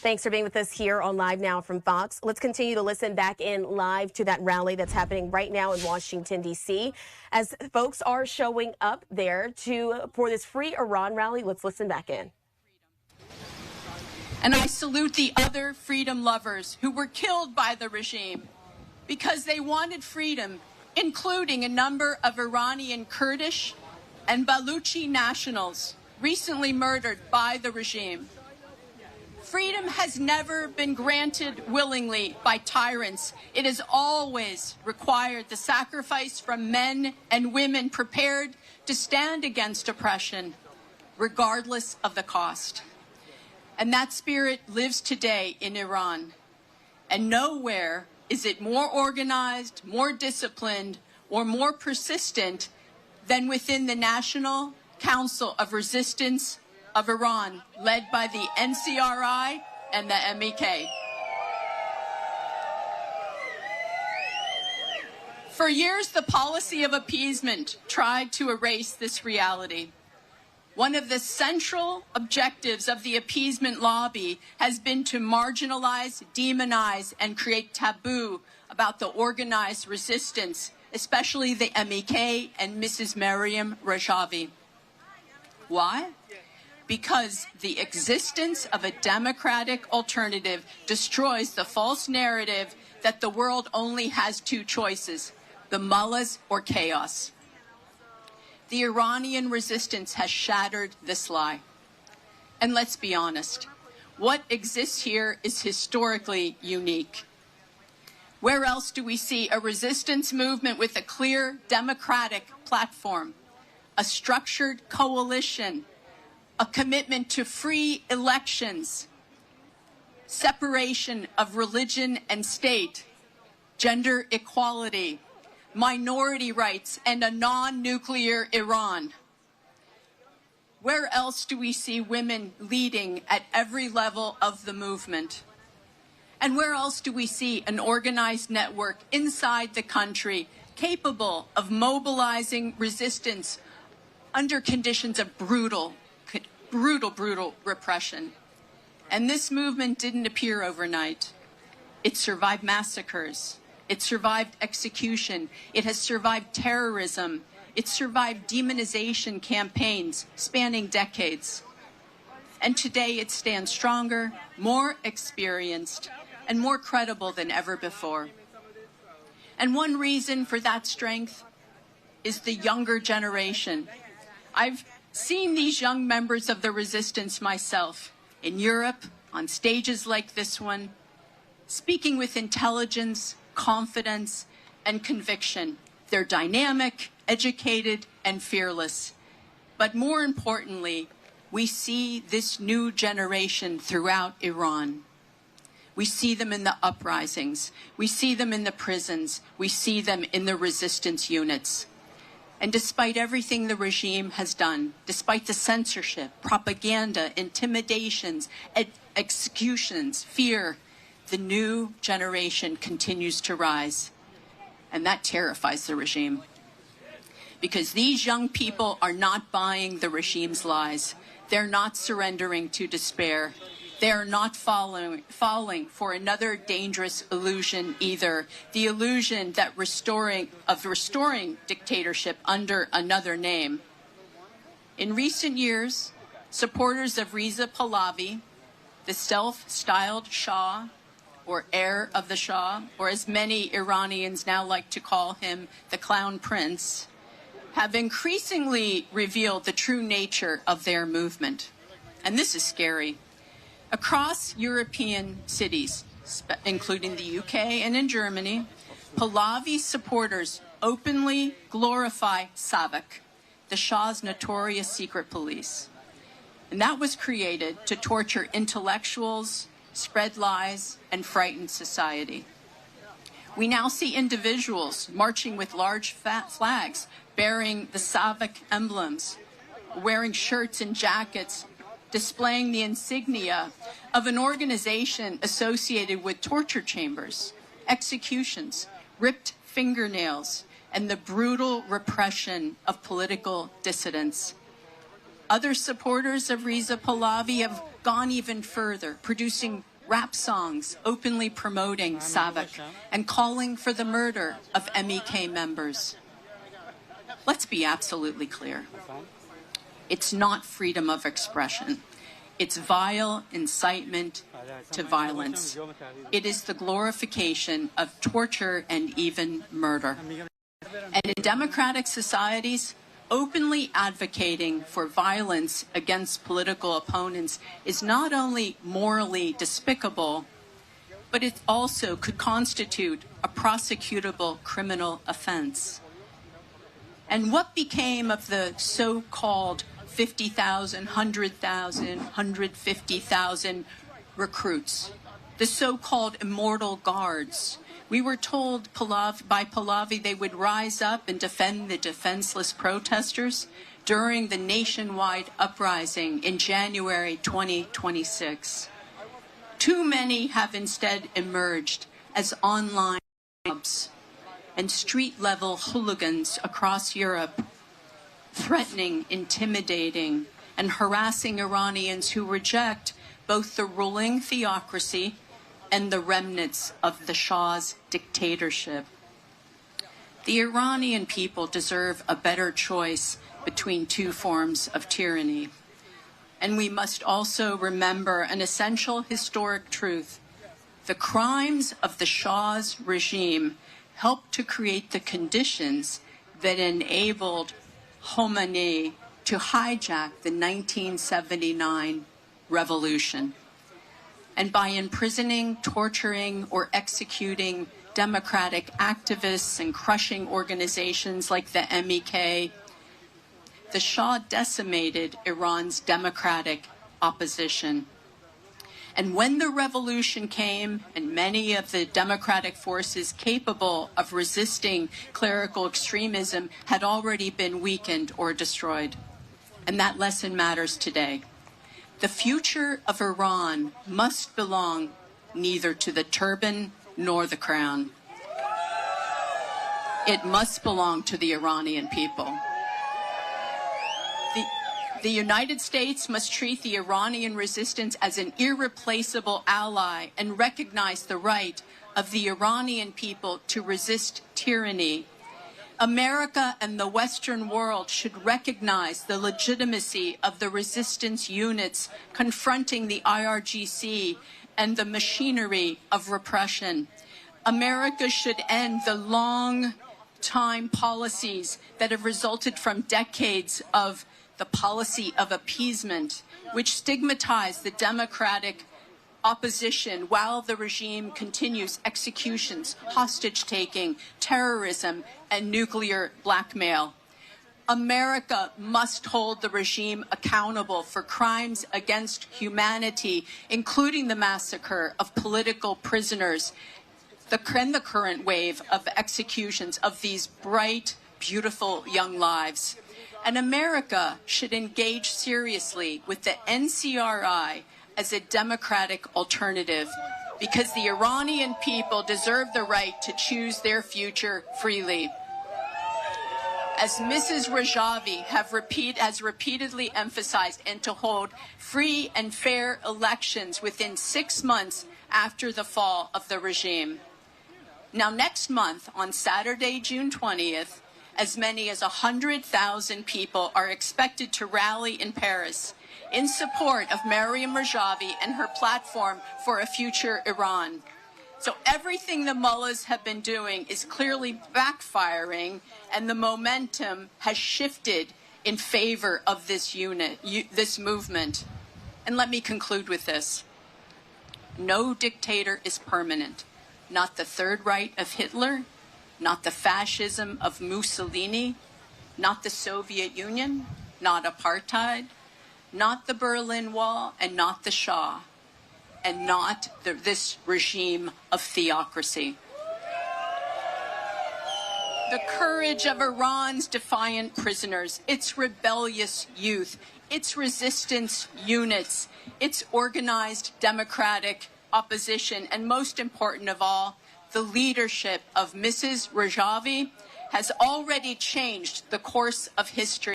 Thanks for being with us here on Live Now from Fox. Let's continue to listen back in live to that rally that's happening right now in Washington, D.C. As folks are showing up there for this Free Iran rally, let's listen back in. And I salute the other freedom lovers who were killed by the regime because they wanted freedom, including a number of Iranian Kurdish and Baluchi nationals recently murdered by the regime. Freedom has never been granted willingly by tyrants. It has always required the sacrifice from men and women prepared to stand against oppression, regardless of the cost. And that spirit lives today in Iran. And nowhere is it more organized, more disciplined, or more persistent than within the National Council of Resistance of Iran, led by the NCRI and the MEK. For years, the policy of appeasement tried to erase this reality. One of the central objectives of the appeasement lobby has been to marginalize, demonize, and create taboo about the organized resistance, especially the MEK and Mrs. Maryam Rajavi. Why? Because the existence of a democratic alternative destroys the false narrative that the world only has two choices, the mullahs or chaos. The Iranian resistance has shattered this lie. And let's be honest, what exists here is historically unique. Where else do we see a resistance movement with a clear democratic platform, a structured coalition, a commitment to free elections, separation of religion and state, gender equality, minority rights, and a non-nuclear Iran? Where else do we see women leading at every level of the movement? And where else do we see an organized network inside the country capable of mobilizing resistance under conditions of brutal repression? And this movement didn't appear overnight. It survived massacres. It survived execution. It has survived terrorism. It survived demonization campaigns spanning decades. And today it stands stronger, more experienced, and more credible than ever before. And one reason for that strength is the younger generation. I've seen these young members of the resistance myself in Europe, on stages like this one, speaking with intelligence, confidence, and conviction. They're dynamic, educated, and fearless. But more importantly, we see this new generation throughout Iran. We see them in the uprisings. We see them in the prisons. We see them in the resistance units. And despite everything the regime has done, despite the censorship, propaganda, intimidations, executions, fear, the new generation continues to rise. And that terrifies the regime. Because these young people are not buying the regime's lies. They're not surrendering to despair. They are not falling for another dangerous illusion either. The illusion that restoring dictatorship under another name. In recent years, supporters of Reza Pahlavi, the self-styled Shah, or heir of the Shah, or as many Iranians now like to call him, the Clown Prince, have increasingly revealed the true nature of their movement. And this is scary. Across European cities, including the UK and in Germany, Pahlavi's supporters openly glorify SAVAK, the Shah's notorious secret police. And that was created to torture intellectuals, spread lies, and frighten society. We now see individuals marching with large flags bearing the SAVAK emblems, wearing shirts and jackets displaying the insignia of an organization associated with torture chambers, executions, ripped fingernails, and the brutal repression of political dissidents. Other supporters of Reza Pahlavi have gone even further, producing rap songs openly promoting SAVAK and calling for the murder of MEK members. Let's be absolutely clear. It's not freedom of expression. It's vile incitement to violence. It is the glorification of torture and even murder. And in democratic societies, openly advocating for violence against political opponents is not only morally despicable, but it also could constitute a prosecutable criminal offense. And what became of the so-called 50,000, 100,000, 150,000 recruits, the so-called immortal guards? We were told by Pahlavi they would rise up and defend the defenseless protesters during the nationwide uprising in January 2026. Too many have instead emerged as online mobs and street-level hooligans across Europe, threatening, intimidating, and harassing Iranians who reject both the ruling theocracy and the remnants of the Shah's dictatorship. The Iranian people deserve a better choice between two forms of tyranny. And we must also remember an essential historic truth. The crimes of the Shah's regime helped to create the conditions that enabled Khomeini to hijack the 1979 revolution. And by imprisoning, torturing, or executing democratic activists and crushing organizations like the MEK, the Shah decimated Iran's democratic opposition. And when the revolution came and many of the democratic forces capable of resisting clerical extremism had already been weakened or destroyed. And that lesson matters today. The future of Iran must belong neither to the turban nor the crown. It must belong to the Iranian people. The United States must treat the Iranian resistance as an irreplaceable ally and recognize the right of the Iranian people to resist tyranny. America and the Western world should recognize the legitimacy of the resistance units confronting the IRGC and the machinery of repression. America should end the long-time policies that have resulted from decades of the policy of appeasement, which stigmatize the democratic opposition while the regime continues executions, hostage-taking, terrorism, and nuclear blackmail. America must hold the regime accountable for crimes against humanity, including the massacre of political prisoners, the current wave of executions of these bright, beautiful young lives. And America should engage seriously with the NCRI as a democratic alternative, because the Iranian people deserve the right to choose their future freely. As Mrs. Rajavi has repeatedly emphasized, and to hold free and fair elections within 6 months after the fall of the regime. Now, next month, on Saturday, June 20th, as many as 100,000 people are expected to rally in Paris in support of Maryam Rajavi and her platform for a future Iran. So everything the mullahs have been doing is clearly backfiring, and the momentum has shifted in favor of this movement. And let me conclude with this. No dictator is permanent. Not the Third Reich of Hitler, not the fascism of Mussolini, not the Soviet Union, not apartheid, not the Berlin Wall, and not the Shah, and not this regime of theocracy. The courage of Iran's defiant prisoners, its rebellious youth, its resistance units, its organized democratic opposition, and most important of all, the leadership of Mrs. Rajavi has already changed the course of history.